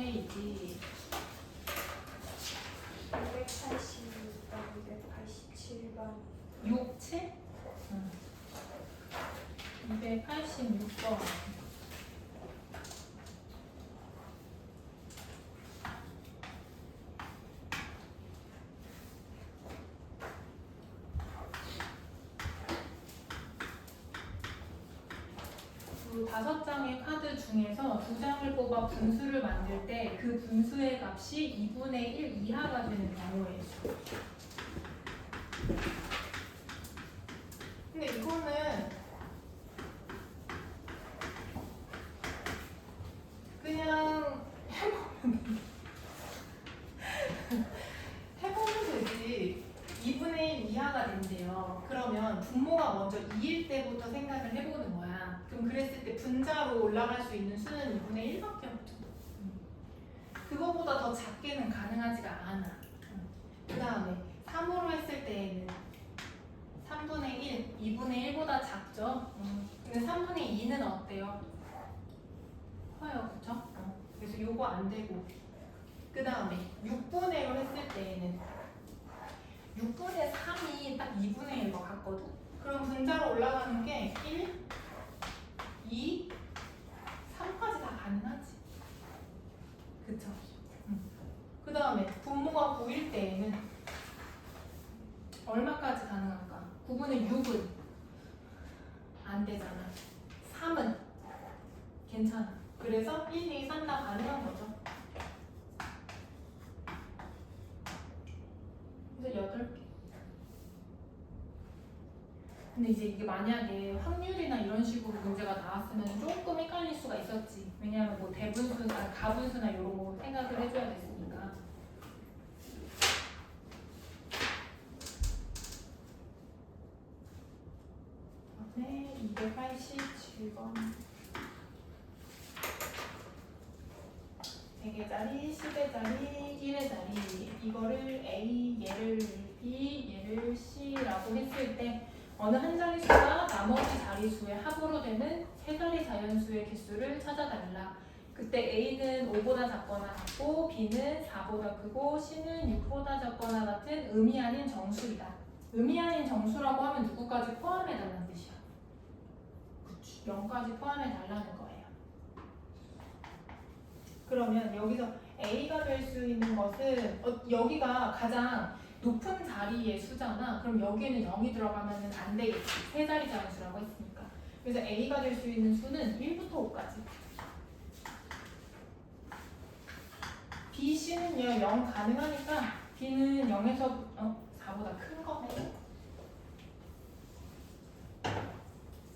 2분의 286번, 287번. 6, 7? 286번. 그 5장의 카드 중에서 2장을 뽑아 분수를 만들 때 그 분수의 값이 2분의 1 이하가 되는 경우예요. 근데 이거는 그냥 해보면 되지. 2분의 1 이하가 된대요. 그러면 분모가 먼저 2일 때부터 생각을 해보는 거야. 그럼 그랬을 때 분자로 올라갈 수 있는 수는 2분의 1밖에 없죠. 그거보다 더 작게는 가능하지가 않아. 그 다음에 3으로 했을 때에는 3분의 1, 2분의 1보다 작죠? 근데 3분의 2는 어때요? 커요, 그쵸? 그래서 요거 안 되고. 그 다음에 6분의 1로 했을 때에는 6분의 3이 딱 2분의 1과 같거든? 그럼 분자로 올라가는 게 1, 2, 3까지 다 가능하지. 그쵸? 그 다음에 분모가 9일 때에는 얼마까지 가능할까? 9분의 6은 안 되잖아. 3은 괜찮아. 그래서 1, 2, 3 다 가능한 거죠. 그래서 8개. 근데 이제 이게 만약에 확률이나 이런 식으로 문제가 나왔으면 조금 헷갈릴 수가 있었지. 왜냐하면 뭐 대분수나 가분수나 이런 거 생각을 해줘야 됐으니까. 네, 287번. 100회짜리, 10회짜리, 1회짜리. 이거를 A, 얘를 B, 얘를 C라고 했을 때 어느 한 자릿수가 나머지 자릿수의 합으로 되는 세 자리 자연수의 개수를 찾아달라. 그때 A는 5보다 작거나 같고 B는 4보다 크고 C는 6보다 작거나 같은 의미 아닌 정수이다. 의미 아닌 정수라고 하면 누구까지 포함해달라는 뜻이야. 그치. 0까지 포함해달라는 거예요. 그러면 여기서 A가 될 수 있는 것은 여기가 가장 높은 자리의 수잖아. 그럼 여기에는 0이 들어가면 안 되겠지. 세 자리 자연수라고 했으니까. 그래서 A가 될 수 있는 수는 1부터 5까지. B, C는요 0 가능하니까 B는 0에서 4보다 큰 거네.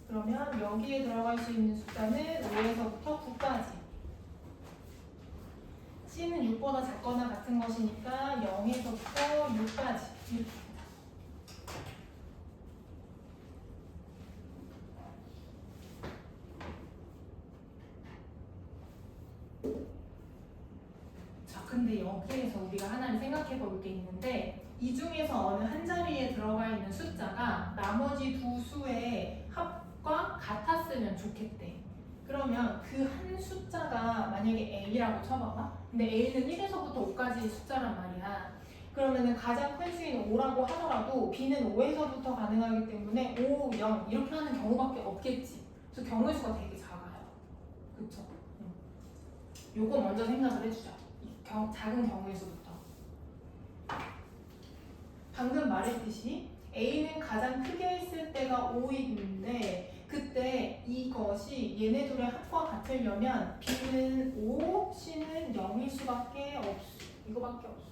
그러면 여기에 들어갈 수 있는 숫자는 5에서부터 9까지. C는 6보다 작거나 같은 것이니까 0에서부터 6까지. 자, 근데 여기에서 우리가 하나를 생각해 볼 게 있는데 이 중에서 어느 한 자리에 들어가 있는 숫자가 나머지 두 수의 합과 같았으면 좋겠대. 그러면 그 한 숫자가 만약에 A라고 쳐봐봐. 근데 A는 1에서부터 5까지 숫자란 말이야. 그러면은 가장 큰 수인 5라고 하더라도 B는 5에서부터 가능하기 때문에 5, 0 이렇게 하는 경우밖에 없겠지. 그래서 경우의 수가 되게 작아요. 그쵸? 요거 먼저 생각을 해주자. 작은 경우의 수부터. 방금 말했듯이 A는 가장 크게 했을 때가 5인데 그때 이것이 얘네 둘의 합과 같으려면 B는 5, C는 0일 수밖에 없어. 이거밖에 없어.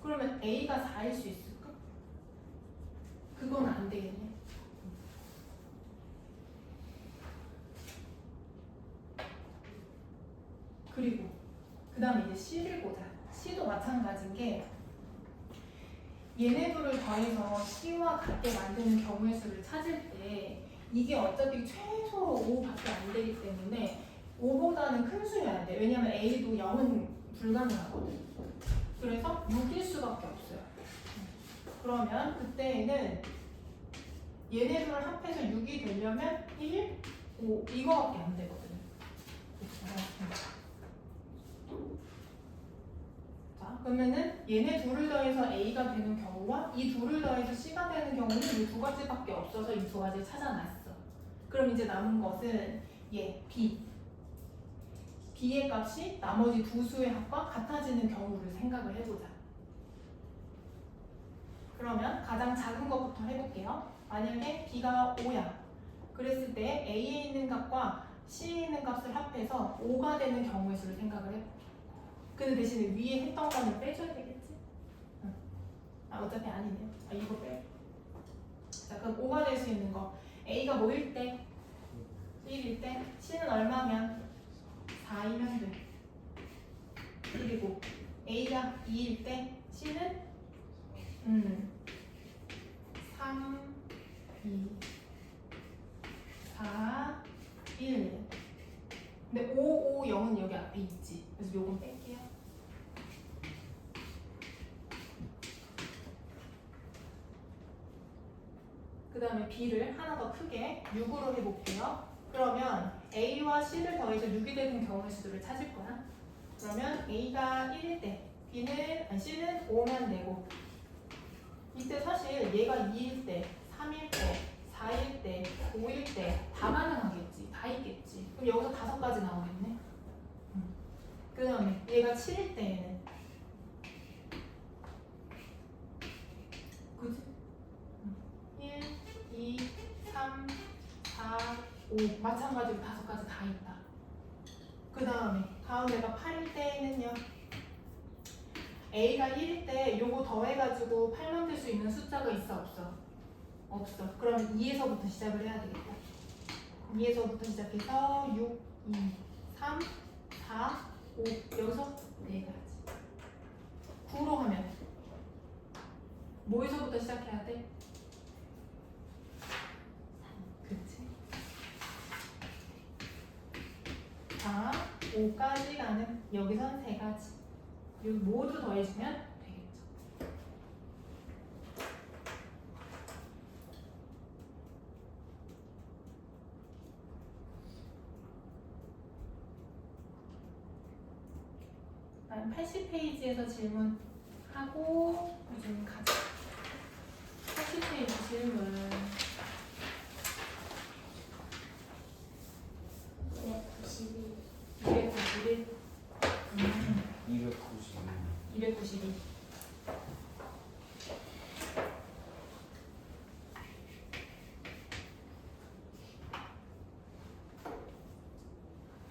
그러면 A가 4일 수 있을까? 그건 안 되겠네. 그리고 그 다음에 이제 C를 보자. C도 마찬가지인 게 얘네 둘을 더해서 C와 같게 만드는 경우의 수를 찾을 때 이게 어차피 최소로 5밖에 안 되기 때문에 5보다는 큰 수여야 돼. 왜냐면 A도 0은 불가능하거든. 그래서 6일 수밖에 없어요. 그러면 그때는 얘네 둘을 합해서 6이 되려면 1, 5 이거밖에 안 되거든. 자, 그러면은 얘네 둘을 더해서 A가 되는 경우와 이 둘을 더해서 C가 되는 경우는 이 두 가지밖에 없어서 이 두 가지를 찾아놨어. 그럼 이제 남은 것은 얘 B. B의 값이 나머지 두 수의 합과 같아지는 경우를 생각을 해보자. 그러면 가장 작은 것부터 해볼게요. 만약에 B가 5야. 그랬을 때 A에 있는 값과 C에 있는 값을 합해서 5가 되는 경우의 수를 생각을 해볼게. 근데 대신에 위에 했던 거는 빼줘야 되겠지? 응. 아 어차피 아니네요. 아 이거 빼. 자 그럼 5가 될 수 있는 거. A가 뭐일 때? 1일 때. C는 얼마면? 4이면 돼. 그리고 A가 2일 때 C는 3, 2, 4, 1. 근데 5, 5, 0은 여기 앞에 있지. 그래서 요건 뺄게요. 그 다음에 B를 하나 더 크게 6으로 해볼게요. 그러면 A와 C를 더해서 6이 되는 경우의 수를 찾을 거야. 그러면 A가 1일 때 C는 5면 되고 이때 사실 얘가 2일 때, 3일 때, 4일 때, 5일 때 다 가능하겠지. 다 있겠지. 그럼 여기서 5가지 나오겠네. 그 다음에 얘가 7일 때에는 그치? 1, 2, 3, 4, 5 마찬가지로 5가지 다 있다. 그 다음에 다음 애가 8일 때에는요. A가 1일 때 요거 더해가지고 8만 될 수 있는 숫자가 있어 없어? 없어. 그럼 2에서부터 시작을 해야 되겠다. 2에서부터 시작해서 6, 2, 3, 4, 5 여기서 4가지. 9로 하면 뭐에서부터 시작해야 돼? 3. 그치? 4, 5까지 가는 여기선 3가지. 여기 모두 더해주면 되겠죠. 다음 80페이지에서 질문하고 요즘 가자. 80페이지 질문. 292. 291. 292. 292.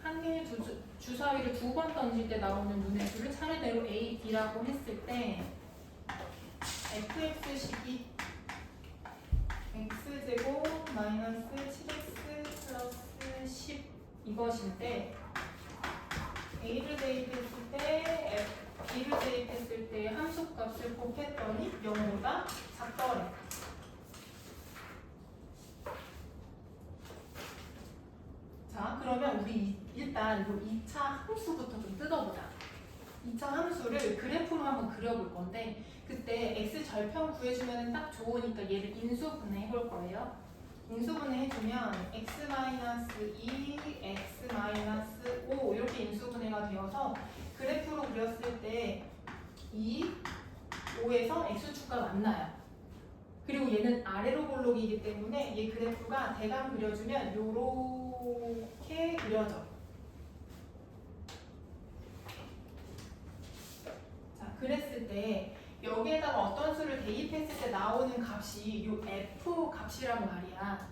한 개의 주사위를 2번 던질 때 나오는 눈의 수를 차례대로 A, B라고 했을 때 fx식이 x제곱 마이너스 7x 플러스 10 이것일 때 A를 대입했을 때 B를 대입했을 때 함수값을 곱했더니 0보다 작더래. 자 그러면 우리 일단 이거 2차 함수부터 좀 뜯어보자. 2차 함수를 그래프로 한번 그려볼 건데 그때 x 절편 구해주면 딱 좋으니까 얘를 인수분해 해볼 거예요. 인수분해 해주면 x-2, x-5 이렇게 인수분해가 되어서 그래프로 그렸을 때 2, 5에서 x축가 만나요. 그리고 얘는 아래로 볼록이기 때문에 얘 그래프가 대강 그려주면 요렇게 그려져. 자, 그랬을 때 여기에다가 어떤 수를 대입했을 때 나오는 값이 요 f 값이란 말이야.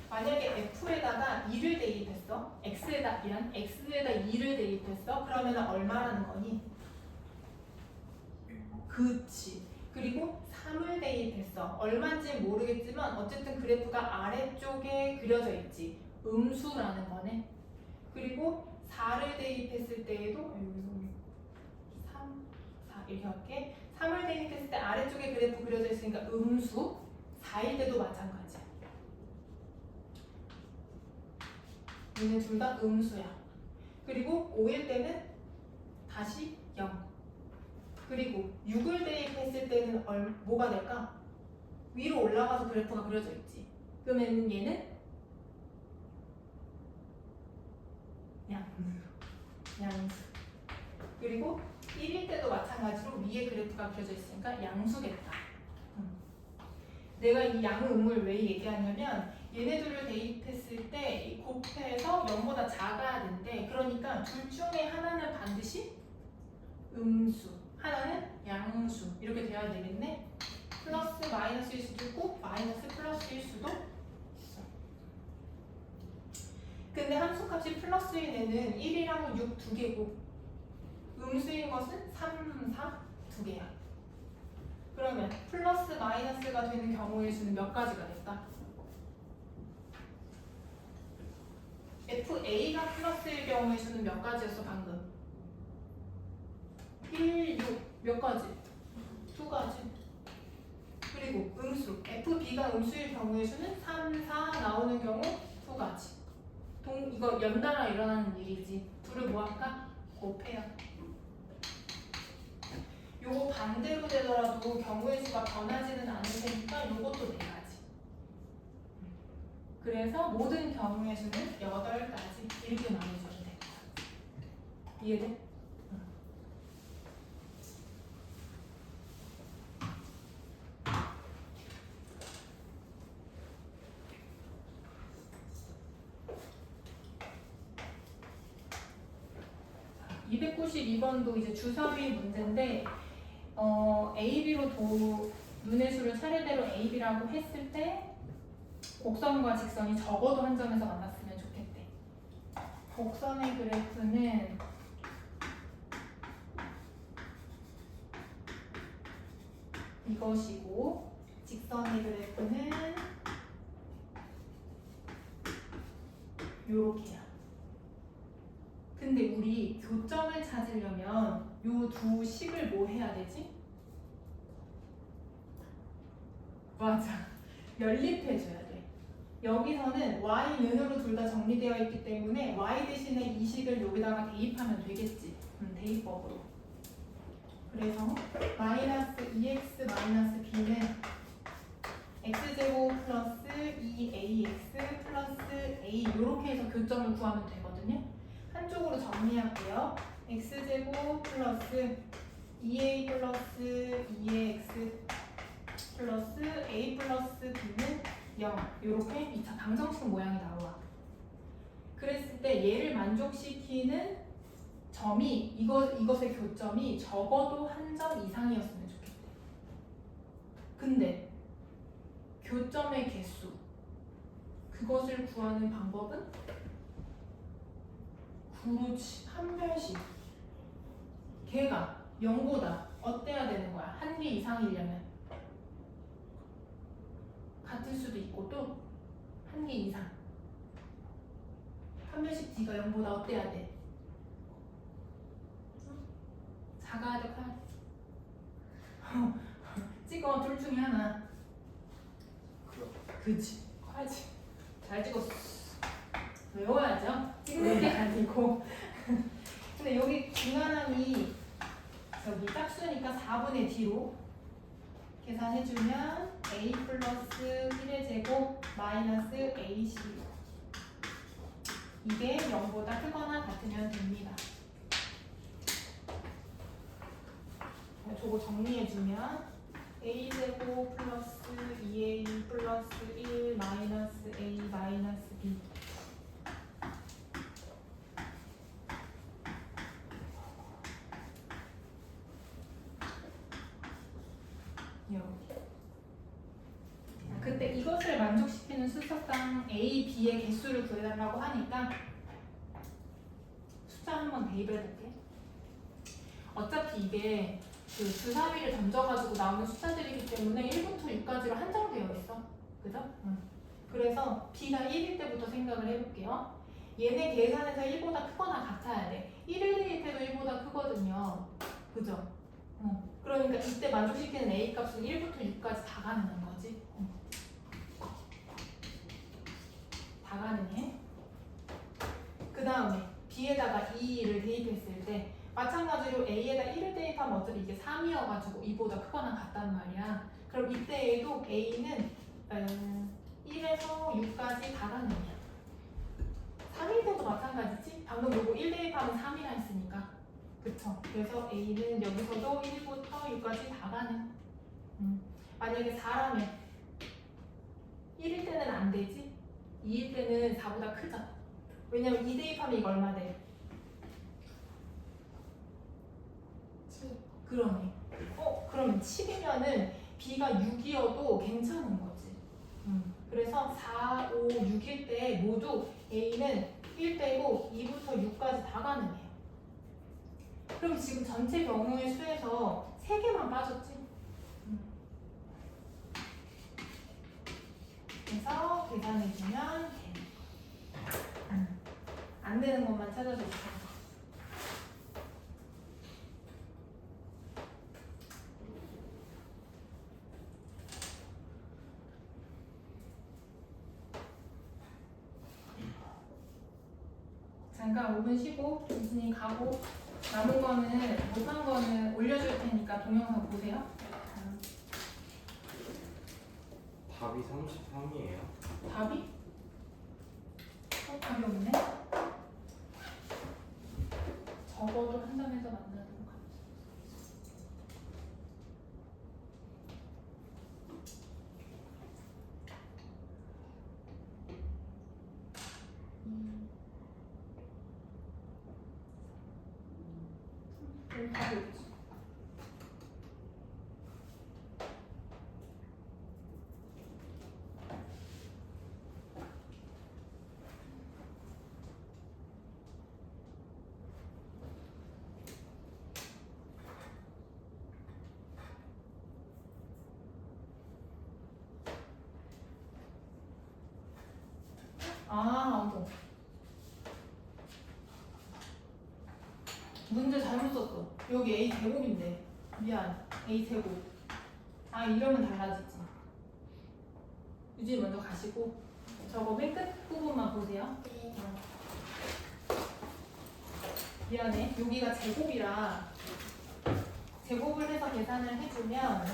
만약에 f에다가 2를 대입했어. x에다 2를 대입했어. 그러면 얼마라는 거니? 그치. 그리고 3을 대입했어. 얼마인지 모르겠지만 어쨌든 그래프가 아래쪽에 그려져 있지. 음수라는 거네. 그리고 4를 대입했을 때에도 3, 4 이렇게 할게. 3을 대입했을 때 아래쪽에 그래프 그려져 있으니까 음수. 4일 때도 마찬가지야. 얘는 둘 다 음수야. 그리고 5일 때는 다시 0. 그리고 6을 대입했을 때는 뭐가 될까? 위로 올라가서 그래프가 그려져 있지. 그러면 얘는 그냥 양수. 그리고 1일 때도 마찬가지로 위에 그래프가 그려져 있으니까 양수겠다. 내가 이 양음을 왜 얘기하냐면 얘네들을 대입했을 때 이 곱해서 0보다 작아야 된대. 그러니까 둘 중에 하나는 반드시 음수, 하나는 양수 이렇게 돼야 되겠네. 플러스 마이너스일 수도 있고 마이너스 플러스일 수도 있어. 근데 함수값이 플러스인 애는 1이랑 6 두 개고 음수인 것은 3, 4 두 개야. 그러면 플러스 마이너스가 되는 경우의 수는 몇 가지가 됐다? FA가 플러스일 경우의 수는 몇 가지였어 방금? 1, 6 몇 가지? 두 가지. 그리고 음수 FB가 음수일 경우의 수는 3, 4 나오는 경우 두 가지. 이거 연달아 일어나는 일이지. 둘을 뭐 할까? 곱해요. 요거 반대로 되더라도 경우의 수가 변하지는 않을 테니까 요것도 네 가지. 그래서 모든 경우의 수는 8가지 이렇게 나눠주면 돼. 이해돼? 292번도 이제 주사위 문제인데 AB로 눈의 수를 차례대로 AB라고 했을 때 곡선과 직선이 적어도 한 점에서 만났으면 좋겠대. 곡선의 그래프는 이것이고 직선의 그래프는 요렇게야. 근데 우리 교점을 찾으려면 요 두 식을 뭐 해야 되지? 맞아. 연립해줘야 돼. 여기서는 y는으로 둘 다 정리되어 있기 때문에 y 대신에 이 식을 여기다가 대입하면 되겠지. 대입법으로. 그래서 마이너스 2x 마이너스 b는 x제곱 플러스 2ax 플러스 a 이렇게 해서 교점을 구하면 되거든요. 한쪽으로 정리할게요. x제곱 플러스 2a 플러스 2ax 플러스 a 플러스 b는 0 이렇게 2차 방정식 모양이 나와. 그랬을 때 얘를 만족시키는 점이 이것의 교점이 적어도 한 점 이상이었으면 좋겠대. 근데 교점의 개수 그것을 구하는 방법은 그렇지 판별식. 걔가 0보다 어때야 되는 거야? 한 개 이상이려면 같을 수도 있고 또 한 개 이상. 판별식 D가 0보다 어때야 돼? 작아야 돼, 커야 돼? 찍어, 둘 중에 하나. 그치, 커야지. 잘 찍었어. 외워야죠. 찍는 게 아니고. 근데 여기 중간함이 여기 짝수니까 4분의 D로 계산해주면 A 플러스 1의 제곱 마이너스 AC 이게 0보다 크거나 같으면 됩니다. 저거 정리해주면 a제곱 플러스 2a 플러스 1 마이너스 a 마이너스 b 이렇게. 그때 이것을 만족시키는 수석당 a, b의 개수를 구해달라고 하니까 숫자 한번 대입해볼게. 어차피 이게 그 주사위를 던져가지고 나오는 숫자들이기 때문에 1부터 6까지로 한정되어 있어. 그죠? 그래서 b가 1일 때부터 생각을 해볼게요. 얘네 계산해서 1보다 크거나 같아야 돼. 1을 대입해도 1보다 크거든요. 그죠? 그러니까 이때 만족시키는 a 값은 1부터 6까지 다 가능한 거지. 다 가능해. 그 다음에 b에다가 2를 대입했을 때 마찬가지로 a에다 1을 대입하면 어차피 이게 3이어가지고 2보다 크거나 같단 말이야. 그럼 이때에도 a는 1에서 6까지 다 가능이야. 3일 때도 이것도 마찬가지지? 방금 요거 1 대입하면 3이라 했으니까. 그쵸? 그래서 A는 여기서도 1부터 6까지 다 가는. 만약에 4라면 1일 때는 안 되지? 2일 때는 4보다 크잖아. 왜냐면 2 대입하면 이거 얼마 돼? 7. 그러네. 그러면 7이면은 B가 6이어도 괜찮은 거지. 그래서 4, 5, 6일 때 모두 A는 1 빼고 2부터 6까지 다 가능해요. 그럼 지금 전체 경우의 수에서 3개만 빠졌지? 그래서 계산해주면 되는. 안 되는 것만 찾아주세요. 잠깐 5분 쉬고 교수님 가고 남은 거는 못한 거는 올려줄 테니까 동영상 보세요. 답이 33이에요. 답이? 답이 없네. 적어도 한담에서 만나도록 하자. 여기 답이 없지. 문제 잘못 썼어. 여기 A 제곱인데. 미안. A 제곱. 이러면 달라지지. 유진이 먼저 가시고 저거 맨 끝 부분만 보세요. 네. 미안해. 여기가 제곱이라 제곱을 해서 계산을 해주면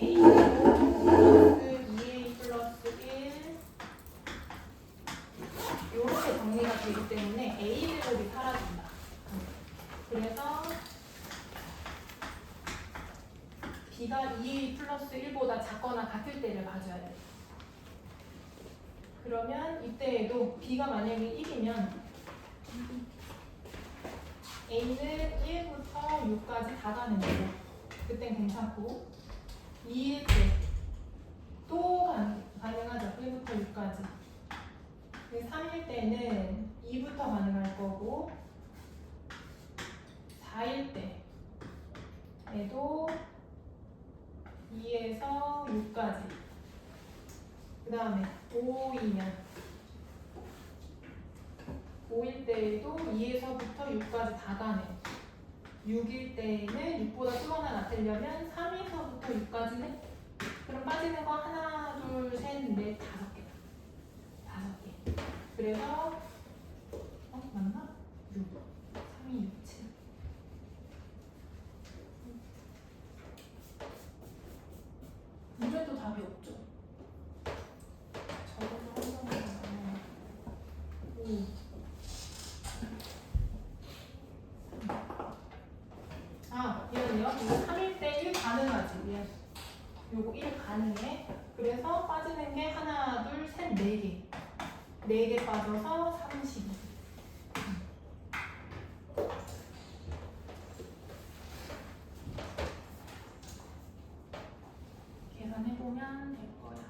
A 제곱 플러스 2A 플러스 1 이렇게 정리가 되기 때문에 A 제곱이 사라진다. 그래서 B가 2A 플러스 1보다 작거나 같을 때를 봐줘야 돼. 그러면 이때에도 B가 만약에 1이면 A는 1부터 6까지 다 가는 거고 그땐 괜찮고 2일 때 또 가능하죠. 1부터 6까지 3일 때는 2부터 가능할 거고 4일 때에도 2에서 6까지 그 다음에 5이면 5일 때에도 2에서부터 6까지 다 가네. 6일 때에는 6보다 크거나 같으려면 3에서부터 6까지는 그럼 빠지는 거 하나, 둘, 셋, 넷, 5개. 5개. 그래서 맞나? 6. 3이 6, 7. 이래도 답이 없죠. 적어도 한 번만. 5. 미안해요. 이거 3일 때 1 가능하지. 미안. 요거 1 가능해. 그래서 빠지는 게 하나, 둘, 셋, 4개. 4개 빠져서 32. 계산해보면 될 거야.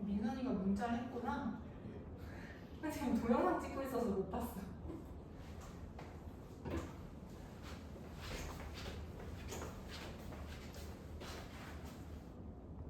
민선이가 문자를 했구나. 지금 동영상 찍고 있어서 못 봤어.